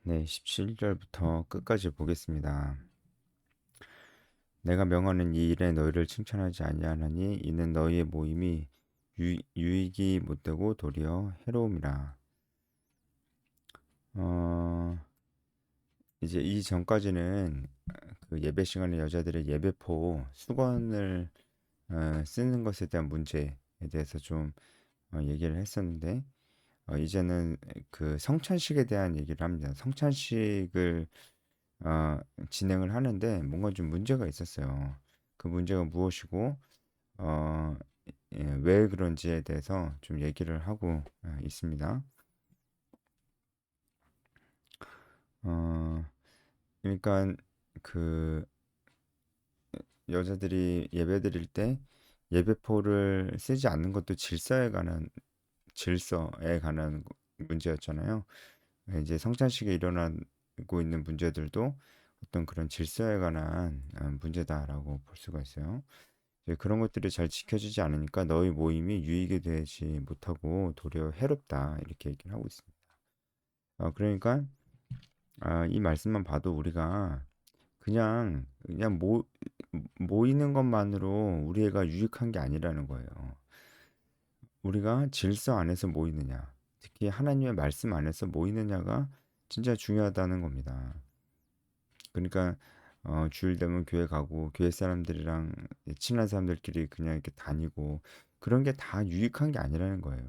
네, 17절부터 끝까지 보겠습니다. 내가 명하는 이 일에 너희를 칭찬하지 아니하나니 이는 너희의 모임이 유익이 못되고 도리어 해로움이라. 어, 이제 이 전까지는 그 예배 시간에 여자들의 예배포 수건을 쓰는 것에 대한 문제에 대해서 좀 얘기를 했었는데, 이제는 그 성찬식에 대한 얘기를 합니다. 성찬식을 어, 진행을 하는데 뭔가 좀 문제가 있었어요. 그 문제가 무엇이고 어, 왜 그런지에 대해서 좀 얘기를 하고 있습니다. 어, 그러니까 그 여자들이 예배 드릴 때 예배포를 쓰지 않는 것도 질서에 관한 문제였잖아요. 이제 성찬식에 일어나고 있는 문제들도 어떤 그런 질서에 관한 문제다라고 볼 수가 있어요. 이제 그런 것들이 잘 지켜지지 않으니까 너희 모임이 유익이 되지 못하고 도리어 해롭다 이렇게 얘기를 하고 있습니다. 그러니까 이 말씀만 봐도 우리가 그냥 모이는 것만으로 우리가 유익한 게 아니라는 거예요. 우리가 질서 안에서 모이느냐, 특히 하나님의 말씀 안에서 모이느냐가 진짜 중요하다는 겁니다. 그러니까 주일 되면 교회 가고 교회 사람들이랑 친한 사람들끼리 그냥 이렇게 다니고 그런 게 다 유익한 게 아니라는 거예요.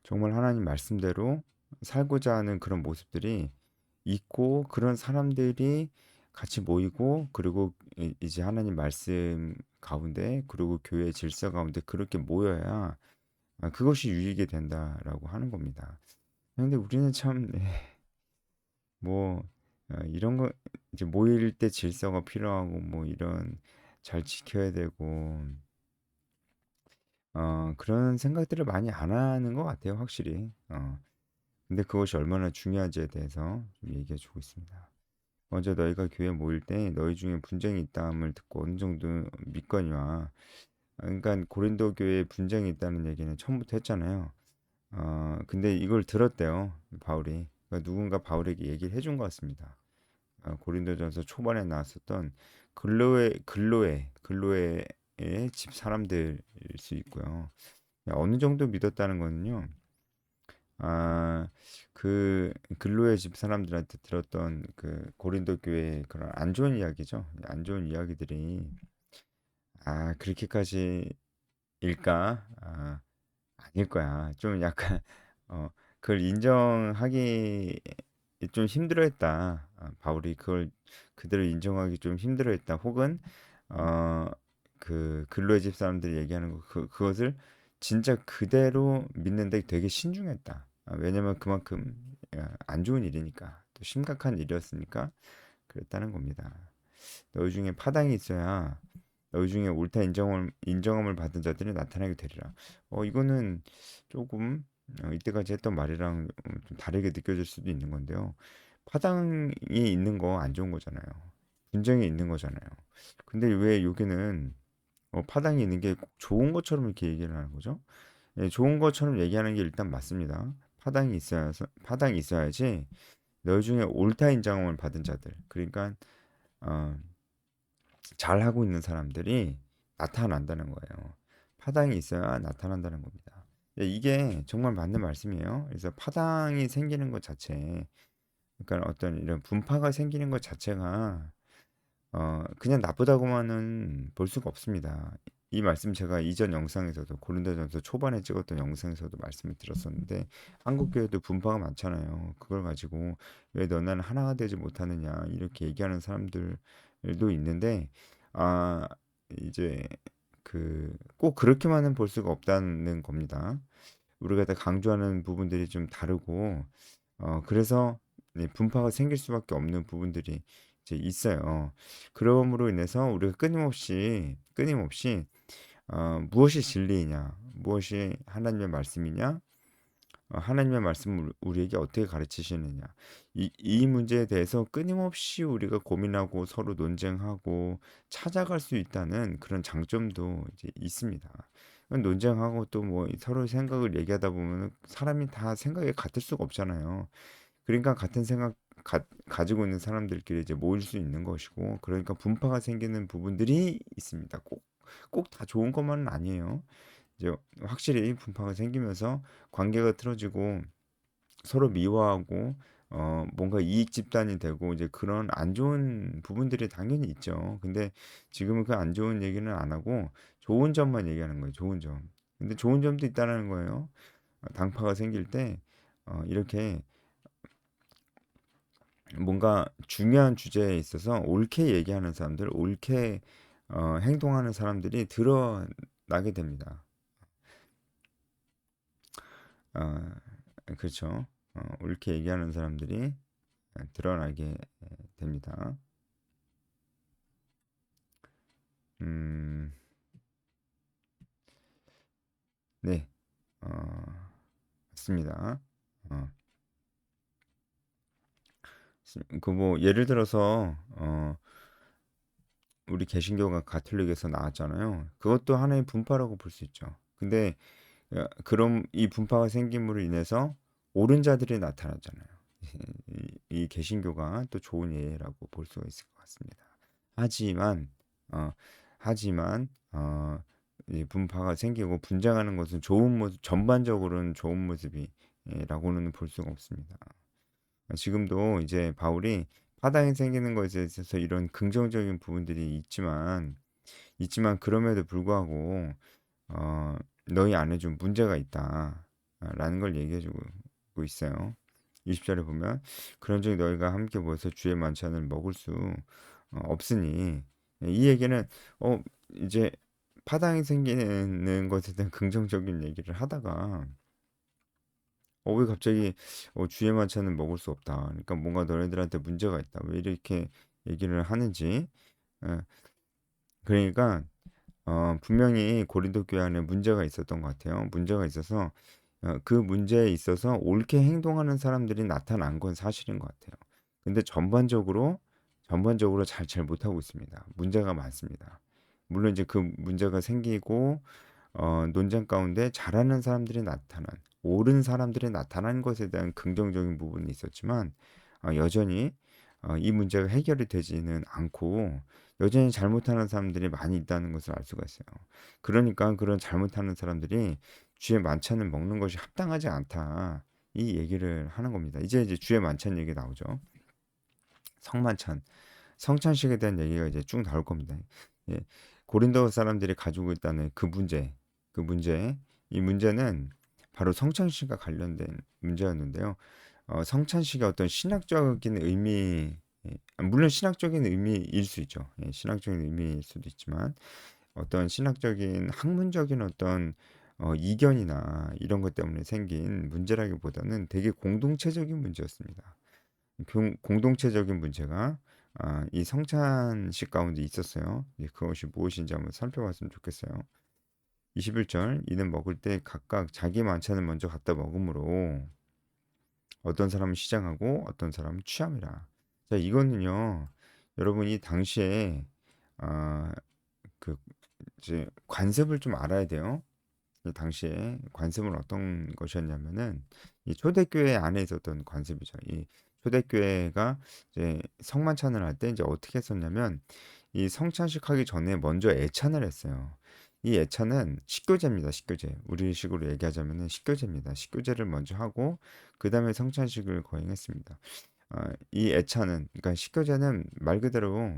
정말 하나님 말씀대로 살고자 하는 그런 모습들이 있고 그런 사람들이 같이 모이고 그리고 이제 하나님 말씀 가운데 그리고 교회 질서 가운데 그렇게 모여야 그것이 유익이 된다라고 하는 겁니다. 근데 우리는 참 뭐 이런 거 이제 모일 때 질서가 필요하고 뭐 이런 잘 지켜야 되고 그런 생각들을 많이 안 하는 것 같아요, 확실히. 근데 그것이 얼마나 중요한지에 대해서 좀 얘기해 주고 있습니다. 먼저 너희가 교회 모일 때 너희 중에 분쟁이 있다함을 듣고 어느 정도 믿거니와 그러니까 고린도 교회에 분쟁이 있다는 얘기는 처음부터 했잖아요. 근데 이걸 들었대요, 바울이. 그러니까 누군가 바울에게 얘기를 해준 것 같습니다. 고린도전서 초반에 나왔었던 근로의 집 사람들일 수 있고요. 어느 정도 믿었다는 거는요. 아, 그 근로의 집 사람들한테 들었던 그 고린도 교회의 그런 안 좋은 이야기죠. 안 좋은 이야기들이 그렇게까지 일까? 아닐 거야. 좀 약간 어, 그걸 인정하기 좀 힘들어했다. 바울이 그걸 그대로 인정하기 좀 힘들어했다. 혹은 어, 그 근로의 집 사람들이 얘기하는 그것을 진짜 그대로 믿는데 되게 신중했다. 왜냐면 그만큼 안 좋은 일이니까 또 심각한 일이었으니까 그랬다는 겁니다. 너희 중에 파당이 있어야 너희 중에 옳다 인정함을 받은 자들이 나타나게 되리라. 이거는 조금 이때까지 했던 말이랑 좀 다르게 느껴질 수도 있는 건데요. 파당이 있는 거 안 좋은 거잖아요. 분쟁이 있는 거잖아요. 근데 왜 여기는 파당이 있는 게 꼭 좋은 것처럼 이렇게 얘기를 하는 거죠? 예, 좋은 것처럼 얘기하는 게 일단 맞습니다. 파당이 있어야지 너희 중에 옳다 인정함을 받은 자들. 그러니까 어, 잘하고 있는 사람들이 나타난다는 거예요. 파당이 있어야 나타난다는 겁니다. 이게 정말 맞는 말씀이에요. 그래서 파당이 생기는 것 자체, 그러니까 어떤 이런 분파가 생기는 것 자체가 그냥 나쁘다고만은 볼 수가 없습니다. 이 말씀 제가 이전 영상에서도 고린도전서 초반에 찍었던 영상에서도 말씀을 드렸었는데 한국 교회도 분파가 많잖아요. 그걸 가지고 왜 너는 하나가 되지 못하느냐 이렇게 얘기하는 사람들도 있는데 아 이제 그 꼭 그렇게만은 볼 수가 없다는 겁니다. 우리가 다 강조하는 부분들이 좀 다르고 그래서 네, 분파가 생길 수밖에 없는 부분들이 이제 있어요. 그러므로 인해서 우리가 끊임없이 무엇이 진리이냐, 무엇이 하나님의 말씀이냐, 하나님의 말씀을 우리에게 어떻게 가르치시느냐, 이 문제에 대해서 끊임없이 우리가 고민하고 서로 논쟁하고 찾아갈 수 있다는 그런 장점도 이제 있습니다. 논쟁하고 또 뭐 서로 생각을 얘기하다 보면 사람이 다 생각이 같을 수가 없잖아요. 그러니까 같은 생각 가지고 있는 사람들끼리 이제 모일 수 있는 것이고, 그러니까 분파가 생기는 부분들이 있습니다. 꼭 다 좋은 것만은 아니에요. 이제 확실히 분파가 생기면서 관계가 틀어지고 서로 미워하고 뭔가 이익 집단이 되고 이제 그런 안 좋은 부분들이 당연히 있죠. 근데 지금은 그 안 좋은 얘기는 안 하고 좋은 점만 얘기하는 거예요. 좋은 점. 근데 좋은 점도 있다는 거예요. 당파가 생길 때 이렇게 뭔가 중요한 주제에 있어서 옳게 얘기하는 사람들, 옳게 행동하는 사람들이 드러나게 됩니다. 어, 그렇죠. 옳게 얘기하는 사람들이 드러나게 됩니다. 음, 네, 어, 맞습니다. 어, 그 뭐 예를 들어서 우리 개신교가 가톨릭에서 나왔잖아요. 그것도 하나의 분파라고 볼 수 있죠. 근데 그럼 이 분파가 생김으로 인해서 옳은 자들이 나타나잖아요. 이 개신교가 또 좋은 예라고 볼 수가 있을 것 같습니다. 하지만 어, 하지만 이 분파가 생기고 분쟁하는 것은 좋은 모습, 전반적으로는 좋은 모습이라고는 볼 수가 없습니다. 지금도 이제 바울이 파당이 생기는 것에 있어서 이런 긍정적인 부분들이 있지만 그럼에도 불구하고 너희 안에 좀 문제가 있다라는 걸 얘기해 주고 있어요. 20절에 보면 그런즉 너희가 함께 모여서 주의 만찬을 먹을 수 없으니, 이 얘기는 이제 파당이 생기는 것에 대한 긍정적인 얘기를 하다가 왜 갑자기 주의 만찬은 먹을 수 없다. 그러니까 뭔가 너네들한테 문제가 있다. 왜 이렇게 얘기를 하는지. 예, 그러니까 분명히 고린도 교회 안에 문제가 있었던 것 같아요. 문제가 있어서 그 문제에 있어서 옳게 행동하는 사람들이 나타난 건 사실인 것 같아요. 근데 전반적으로 잘 못하고 있습니다. 문제가 많습니다. 물론 이제 그 문제가 생기고 논쟁 가운데 잘하는 사람들이 옳은 사람들이 나타난 것에 대한 긍정적인 부분이 있었지만 여전히 이 문제가 해결이 되지는 않고 여전히 잘못하는 사람들이 많이 있다는 것을 알 수가 있어요. 그러니까 그런 잘못하는 사람들이 주의 만찬을 먹는 것이 합당하지 않다. 이 얘기를 하는 겁니다. 이제 주의 만찬 얘기 나오죠. 성만찬, 성찬식에 대한 얘기가 이제 쭉 나올 겁니다. 예, 고린도 사람들이 가지고 있다는 이 문제는 바로 성찬식과 관련된 문제였는데요. 성찬식의 어떤 신학적인 의미, 물론 신학적인 의미일 수 있죠. 신학적인 의미일 수도 있지만 어떤 신학적인 학문적인 어떤 이견이나 이런 것 때문에 생긴 문제라기보다는 되게 공동체적인 문제였습니다. 공동체적인 문제가 이 성찬식 가운데 있었어요. 그것이 무엇인지 한번 살펴봤으면 좋겠어요. 21절 이는 먹을 때 각각 자기 만찬을 먼저 갖다 먹으므로 어떤 사람은 시장하고 어떤 사람은 취함이라. 자, 이거는요. 여러분이 당시에 아, 그 이제 관습을 좀 알아야 돼요. 이 당시에 관습은 어떤 것이었냐면은 이 초대교회 안에 있었던 관습이죠. 이 초대교회가 이제 성만찬을 할 때 이제 어떻게 했었냐면 이 성찬식 하기 전에 먼저 애찬을 했어요. 이 애찬은 식교제입니다. 식교제. 우리식으로 얘기하자면은 식교제입니다. 식교제를 먼저 하고 그 다음에 성찬식을 거행했습니다. 이 애찬은 그러니까 식교제는 말 그대로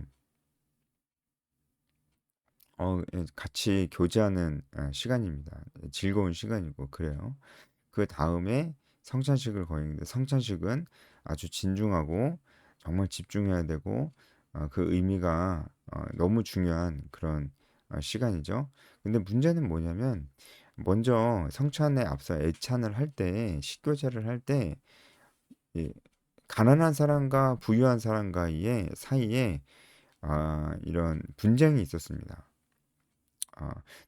같이 교제하는 시간입니다. 즐거운 시간이고 그래요. 그 다음에 성찬식을 거행했는데 성찬식은 아주 진중하고 정말 집중해야 되고 그 의미가 너무 중요한 그런 시간이죠. 근데 문제는 뭐냐면 먼저 성찬에 앞서 애찬을 할 때, 식교제를 할 때, 이 가난한 사람과 부유한 사람과의 사이에 이런 분쟁이 있었습니다.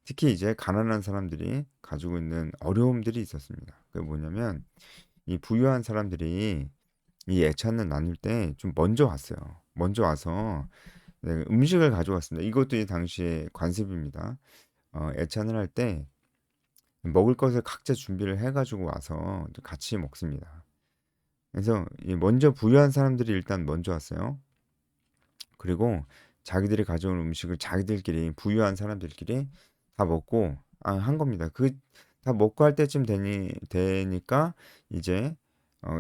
특히 이제 가난한 사람들이 가지고 있는 어려움들이 있었습니다. 그게 뭐냐면 이 부유한 사람들이 이 애찬을 나눌 때 좀 먼저 왔어요. 먼저 와서 네, 음식을 가져왔습니다. 이것도 이 당시의 관습입니다. 애찬을 할 때 먹을 것을 각자 준비를 해가지고 와서 같이 먹습니다. 그래서 먼저 부유한 사람들이 일단 먼저 왔어요. 그리고 자기들이 가져온 음식을 자기들끼리 부유한 사람들끼리 다 먹고 한 겁니다. 그 다 먹고 할 때쯤 되니까 이제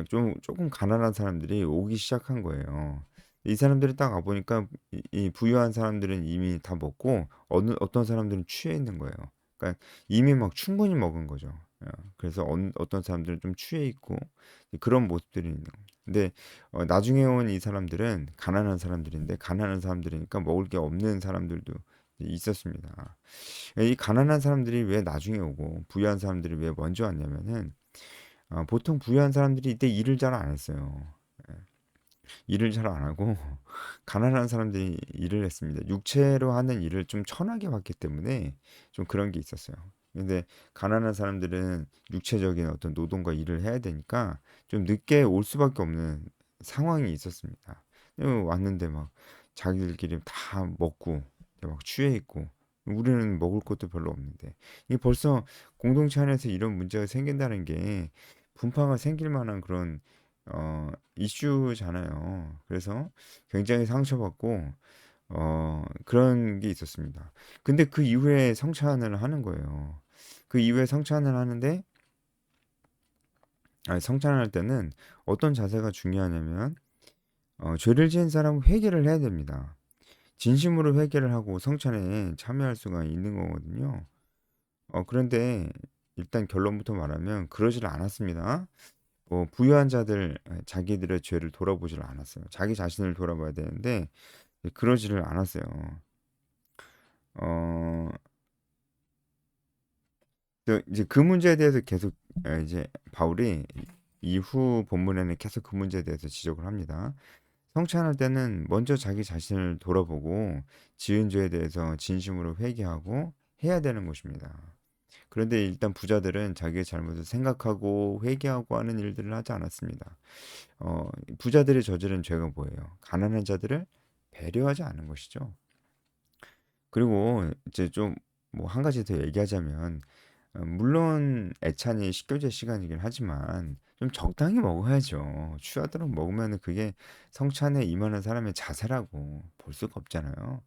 좀 조금 가난한 사람들이 오기 시작한 거예요. 이 사람들이 딱 와보니까 이 부유한 사람들은 이미 다 먹고 어떤 사람들은 취해 있는 거예요. 그러니까 이미 막 충분히 먹은 거죠. 그래서 어떤 사람들은 좀 취해 있고 그런 모습들이 있는 거예요. 근데 나중에 온 이 사람들은 가난한 사람들인데 가난한 사람들이니까 먹을 게 없는 사람들도 있었습니다. 이 가난한 사람들이 왜 나중에 오고 부유한 사람들이 왜 먼저 왔냐면은 보통 부유한 사람들이 이때 일을 잘 안 했어요. 일을 잘 안 하고 가난한 사람들이 일을 했습니다. 육체로 하는 일을 좀 천하게 봤기 때문에 좀 그런 게 있었어요. 근데 가난한 사람들은 육체적인 어떤 노동과 일을 해야 되니까 좀 늦게 올 수밖에 없는 상황이 있었습니다. 왔는데 막 자기들끼리 다 먹고 막 취해 있고 우리는 먹을 것도 별로 없는데 이게 벌써 공동체 안에서 이런 문제가 생긴다는 게 분파가 생길 만한 그런 이슈잖아요. 그래서 굉장히 상처받고 그런 게 있었습니다. 근데 그 이후에 성찬을 하는 거예요. 그 이후에 성찬을 하는데 아니, 성찬을 할 때는 어떤 자세가 중요하냐면 죄를 지은 사람은 회개를 해야 됩니다. 진심으로 회개를 하고 성찬에 참여할 수가 있는 거거든요. 그런데 일단 결론부터 말하면 그러질 않았습니다. 부유한 자들 자기들의 죄를 돌아보질 않았어요. 자기 자신을 돌아봐야 되는데 그러지를 않았어요. 어, 이제 그 문제에 대해서 계속 이제 바울이 이후 본문에는 계속 그 문제에 대해서 지적을 합니다. 성찬할 때는 먼저 자기 자신을 돌아보고 지은 죄에 대해서 진심으로 회개하고 해야 되는 것입니다. 그런데 일단 부자들은 자기의 잘못을 생각하고 회개하고 하는 일들을 하지 않았습니다. 부자들이 저지른 죄가 뭐예요? 가난한 자들을 배려하지 않은 것이죠. 그리고 이제 좀 뭐 한 가지 더 얘기하자면 물론 애찬이 식교제 시간이긴 하지만 좀 적당히 먹어야죠. 취하도록 먹으면 그게 성찬에 임하는 사람의 자세라고 볼 수가 없잖아요.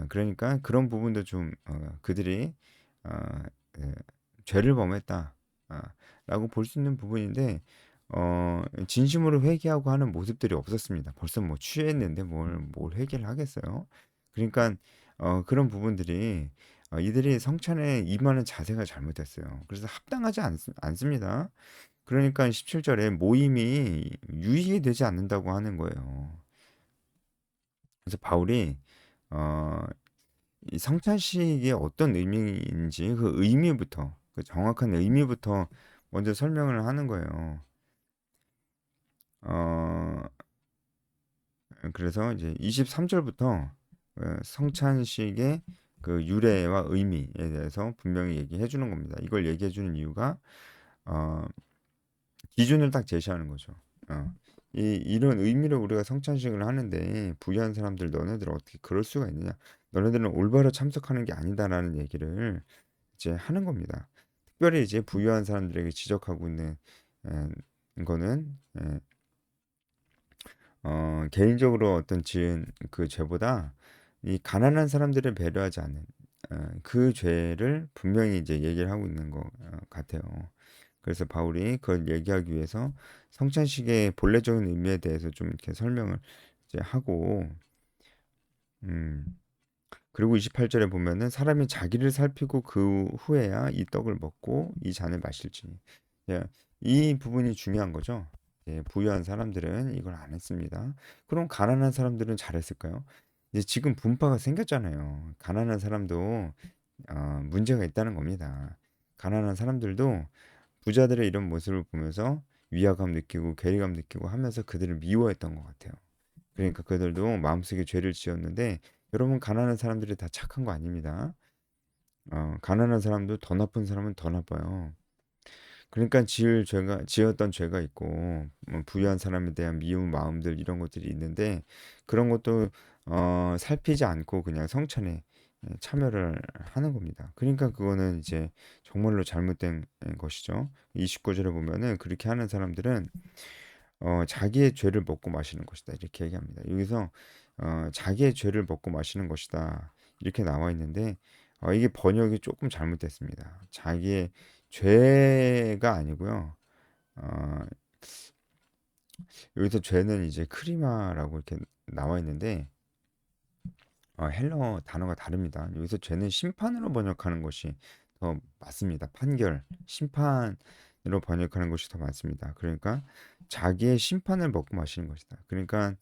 그러니까 그런 부분도 좀 그들이 어, 예, 죄를 범했다 라고 볼 수 있는 부분인데 진심으로 회개하고 하는 모습들이 없었습니다. 벌써 뭐 취했는데 뭘 회개를 하겠어요. 그러니까 그런 부분들이 이들이 성찬에 임하는 자세가 잘못됐어요. 그래서 합당하지 않습니다. 그러니까 17절에 모임이 유익이 되지 않는다고 하는 거예요. 그래서 바울이 어, 이 성찬식이 어떤 의미인지 그 의미부터 그 정확한 의미부터 먼저 설명을 하는 거예요. 어, 그래서 이제 23절부터 성찬식의 그 유래와 의미에 대해서 분명히 얘기해 주는 겁니다. 이걸 얘기해 주는 이유가 어, 기준을 딱 제시하는 거죠. 이런 의미로 우리가 성찬식을 하는데 부유한 사람들 너네들 어떻게 그럴 수가 있느냐? 너네들은 올바로 참석하는 게 아니다라는 얘기를 이제 하는 겁니다. 특별히 이제 부유한 사람들에게 지적하고 있는 거는 개인적으로 어떤 지은 그 죄보다 이 가난한 사람들을 배려하지 않는 그 죄를 분명히 이제 얘기를 하고 있는 것 같아요. 그래서 바울이 그걸 얘기하기 위해서 성찬식의 본래적인 의미에 대해서 좀 이렇게 설명을 이제 하고 음, 그리고 28절에 보면은 사람이 자기를 살피고 그 후에야 이 떡을 먹고 이 잔을 마실지니. 예, 이 부분이 중요한 거죠. 예, 부유한 사람들은 이걸 안 했습니다. 그럼 가난한 사람들은 잘했을까요? 이제 지금 분파가 생겼잖아요. 가난한 사람도 문제가 있다는 겁니다. 가난한 사람들도 부자들의 이런 모습을 보면서 위화감 느끼고 괴리감 느끼고 하면서 그들을 미워했던 것 같아요. 그러니까 그들도 마음속에 죄를 지었는데 여러분 가난한 사람들이 다 착한 거 아닙니다. 가난한 사람도 더 나쁜 사람은 더 나빠요. 그러니까 지었던 죄가 있고 부유한 사람에 대한 미운 마음들 이런 것들이 있는데 그런 것도 살피지 않고 그냥 성찬에 참여를 하는 겁니다. 그러니까 그거는 이제 정말로 잘못된 것이죠. 29절에 보면은 그렇게 하는 사람들은 자기의 죄를 먹고 마시는 것이다. 이렇게 얘기합니다. 여기서 자기의 죄를 먹고 마시는 것이다. 이렇게 나와 있는데 이게 번역이 조금 잘못됐습니다. 자기의 죄가 아니고요. 어, 여기서 죄는 이제 크리마라고 이렇게 나와 있는데 헬러 단어가 다릅니다. 여기서 죄는 심판으로 번역하는 것이 더 맞습니다. 판결, 심판으로 번역하는 것이 더 맞습니다. 그러니까 자기의 심판을 먹고 마시는 것이다. 그러니까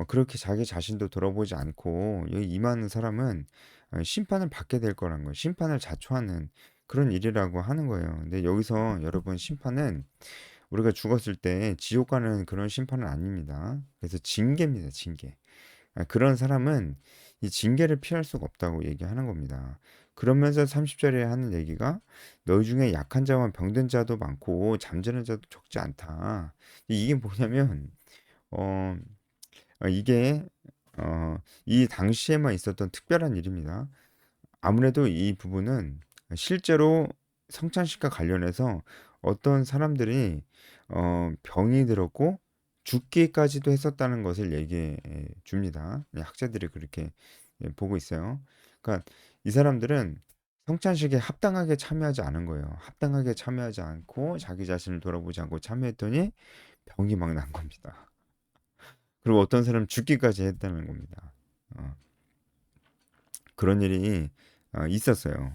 그렇게 자기 자신도 돌아보지 않고 여기 임하는 사람은 심판을 받게 될 거란 거예요. 심판을 자초하는 그런 일이라고 하는 거예요. 근데 여기서 여러분 심판은 우리가 죽었을 때 지옥 가는 그런 심판은 아닙니다. 그래서 징계입니다, 징계. 그런 사람은 이 징계를 피할 수가 없다고 얘기하는 겁니다. 그러면서 30절에 하는 얘기가 너희 중에 약한 자와 병든 자도 많고 잠자는 자도 적지 않다. 이게 뭐냐면 어, 이게 이 당시에만 있었던 특별한 일입니다. 아무래도 이 부분은 실제로 성찬식과 관련해서 어떤 사람들이 병이 들었고 죽기까지도 했었다는 것을 얘기해 줍니다. 학자들이 그렇게 보고 있어요. 그러니까 이 사람들은 성찬식에 합당하게 참여하지 않은 거예요. 합당하게 참여하지 않고 자기 자신을 돌아보지 않고 참여했더니 병이 막 난 겁니다. 그리고 어떤 사람은 죽기까지 했다는 겁니다. 어, 그런 일이 있었어요.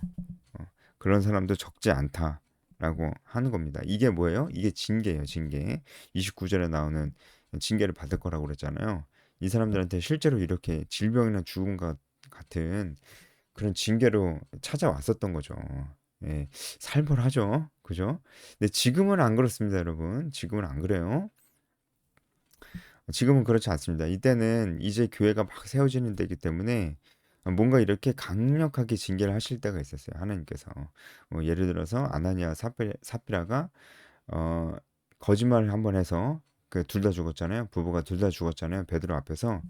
어, 그런 사람도 적지 않다라고 하는 겁니다. 이게 뭐예요? 이게 징계예요, 징계. 29절에 나오는 징계를 받을 거라고 그랬잖아요. 이 사람들한테 실제로 이렇게 질병이나 죽음과 같은 그런 징계로 찾아왔었던 거죠. 예, 살벌하죠, 그죠? 근데 지금은 안 그렇습니다, 여러분. 지금은 안 그래요. 지금은 그렇지 않습니다. 이때는 이제 교회가 막 세워지는 때이기 때문에 뭔가 이렇게 강력하게 징계를 하실 때가 있었어요. 하나님께서. 뭐 예를 들어서 아나니아 사피라가 어, 거짓말을 한번 해서 그 둘 다 죽었잖아요. 부부가 둘 다 죽었잖아요. 베드로 앞에서.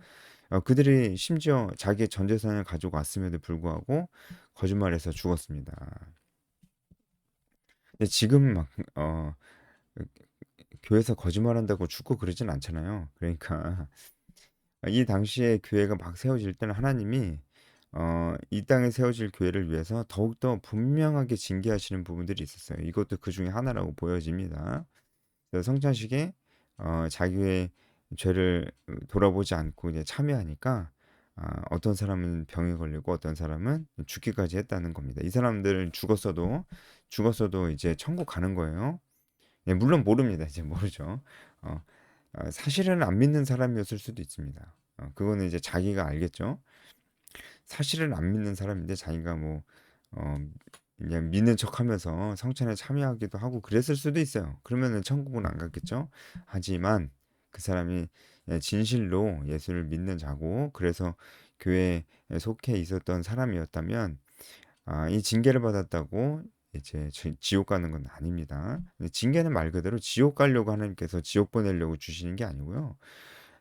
그들이 심지어 자기의 전 재산을 가지고 왔음에도 불구하고 거짓말해서 죽었습니다. 근데 지금 막 교회에서 거짓말한다고 죽고 그러진 않잖아요. 그러니까 이 당시에 교회가 막 세워질 때는 하나님이 이 땅에 세워질 교회를 위해서 더욱더 분명하게 징계하시는 부분들이 있었어요. 이것도 그 중에 하나라고 보여집니다. 그래서 성찬식에 자기의 죄를 돌아보지 않고 이제 참여하니까 어떤 사람은 병에 걸리고 어떤 사람은 죽기까지 했다는 겁니다. 이 사람들은 죽었어도 이제 천국 가는 거예요. 예, 물론 모릅니다. 이제 모르죠. 어, 사실은 안 믿는 사람이었을 수도 있습니다. 그거는 이제 자기가 알겠죠. 사실은 안 믿는 사람인데 자기가 뭐 어, 그냥 믿는 척하면서 성찬에 참여하기도 하고 그랬을 수도 있어요. 그러면은 천국은 안 갔겠죠. 하지만 그 사람이 진실로 예수를 믿는 자고 그래서 교회에 속해 있었던 사람이었다면 이 징계를 받았다고 이제 지옥 가는 건 아닙니다. 징계는 말 그대로 지옥 가려고 하나님께서 지옥 보내려고 주시는 게 아니고요.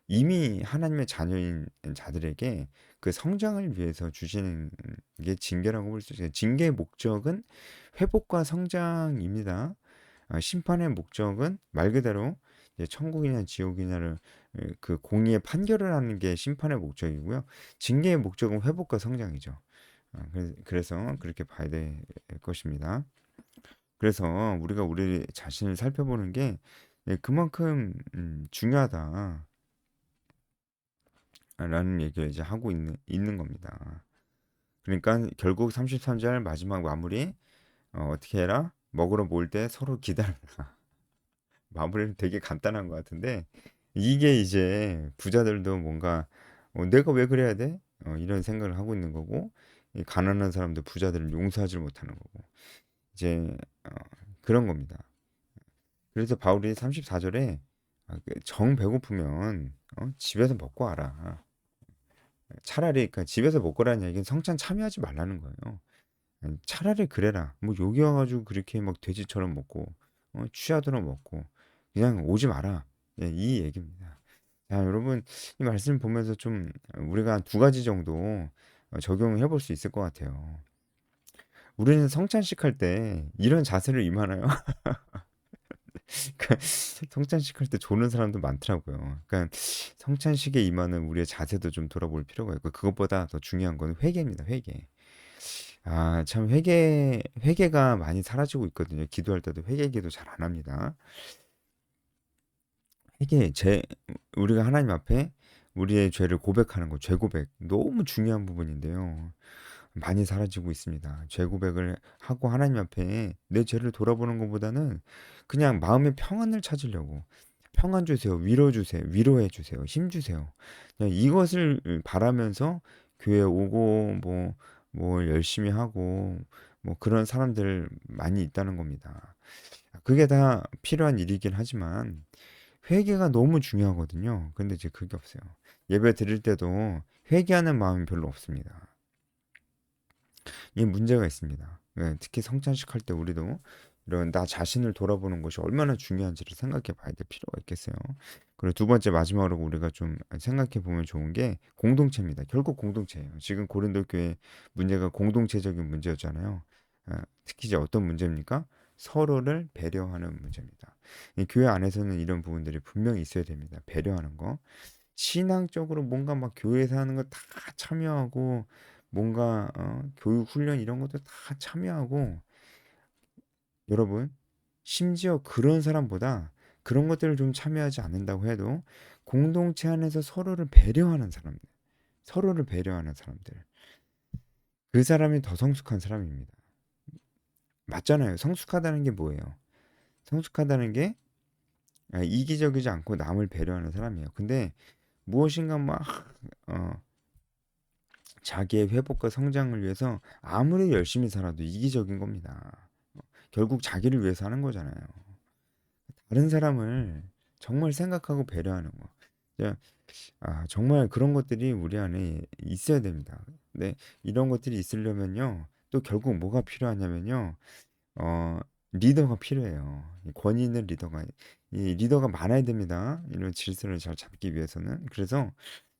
이미 하나님의 자녀인 자들에게 그 성장을 위해서 주시는 게 징계라고 볼 수 있어요. 징계의 목적은 회복과 성장입니다. 심판의 목적은 말 그대로 이제 천국이냐 지옥이냐를 그 공의의 판결을 하는 게 심판의 목적이고요. 징계의 목적은 회복과 성장이죠. 그래서 그렇게 봐야 될 것입니다. 그래서 우리가 우리 자신을 살펴보는 게 그만큼 중요하다라는 얘기를 이제 하고 있는 겁니다. 그러니까 결국 33절 마지막 마무리 어떻게 해라? 먹으러 모일 때 서로 기다려라. 마무리는 되게 간단한 것 같은데 이게 이제 부자들도 뭔가 내가 왜 그래야 돼? 이런 생각을 하고 있는 거고 이 가난한 사람도 부자들을 용서하지 못하는 거고 이제 그런 겁니다. 그래서 바울이 34절에 정 배고프면 집에서 먹고 와라. 차라리 그러니까 집에서 먹고라는 얘기는 성찬 참여하지 말라는 거예요. 아니, 차라리 그래라. 뭐 여기 와가지고 그렇게 막 돼지처럼 먹고 취하도록 먹고 그냥 오지 마라. 예, 이 얘기입니다. 자, 여러분 이 말씀 보면서 좀 우리가 한 두 가지 정도 적용해 볼 수 있을 것 같아요. 우리는 성찬식 할 때 이런 자세를 임하나요? 그 성찬식 할 때 조는 사람도 많더라고요. 그러니까 성찬식에 임하는 우리의 자세도 좀 돌아볼 필요가 있고 그것보다 더 중요한 건 회개입니다. 회개. 아, 참 회개가 많이 사라지고 있거든요. 기도할 때도 회개 기도 잘 안 합니다. 회개 제 우리가 하나님 앞에 우리의 죄를 고백하는 거, 죄 고백 너무 중요한 부분인데요. 많이 사라지고 있습니다. 죄 고백을 하고 하나님 앞에 내 죄를 돌아보는 것보다는 그냥 마음의 평안을 찾으려고 평안 주세요, 위로 주세요, 위로해 주세요, 힘 주세요. 그냥 이것을 바라면서 교회 오고 뭐 열심히 하고 뭐 그런 사람들 많이 있다는 겁니다. 그게 다 필요한 일이긴 하지만 회개가 너무 중요하거든요. 근데 이제 그게 없어요. 예배 드릴 때도 회개하는 마음이 별로 없습니다. 이 문제가 있습니다. 예, 특히 성찬식 할 때 우리도 이런 나 자신을 돌아보는 것이 얼마나 중요한지를 생각해 봐야 될 필요가 있겠어요. 그리고 두 번째 마지막으로 우리가 좀 생각해 보면 좋은 게 공동체입니다. 결국 공동체예요. 지금 고린도 교회 문제가 공동체적인 문제였잖아요. 특히 이제 어떤 문제입니까? 서로를 배려하는 문제입니다. 이 교회 안에서는 이런 부분들이 분명히 있어야 됩니다. 배려하는 거. 신앙적으로 뭔가 막 교회에서 하는 거 다 참여하고 뭔가 교육 훈련 이런 것도 다 참여하고 여러분 심지어 그런 사람보다 그런 것들을 좀 참여하지 않는다고 해도 공동체 안에서 서로를 배려하는 사람들 그 사람이 더 성숙한 사람입니다. 맞잖아요. 성숙하다는 게 뭐예요? 성숙하다는 게 이기적이지 않고 남을 배려하는 사람이에요. 근데 무엇인가 막 어, 자기의 회복과 성장을 위해서 아무리 열심히 살아도 이기적인 겁니다. 결국 자기를 위해서 하는 거잖아요. 다른 사람을 정말 생각하고 배려하는 거. 자, 정말 그런 것들이 우리 안에 있어야 됩니다. 근데 이런 것들이 있으려면요. 또 결국 뭐가 필요하냐면요. 어, 리더가 필요해요. 이 권위 있는 이 리더가 많아야 됩니다. 이런 질서를 잘 잡기 위해서는. 그래서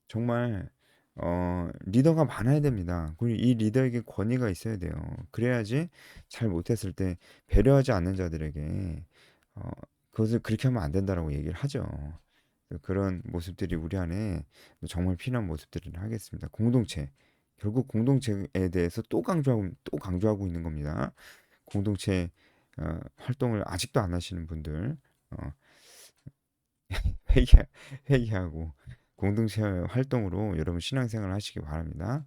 정말 리더가 많아야 됩니다. 그리고 이 리더에게 권위가 있어야 돼요. 그래야지 잘 못했을 때 배려하지 않는 자들에게 어, 그것을 그렇게 하면 안 된다라고 얘기를 하죠. 그런 모습들이 우리 안에 정말 필요한 모습들을 하겠습니다. 공동체. 결국 공동체에 대해서 또 강조하고 있는 겁니다. 공동체 활동을 아직도 안 하시는 분들 어, 회개, 회개하고 공동체 활동으로 여러분 신앙생활 하시기 바랍니다.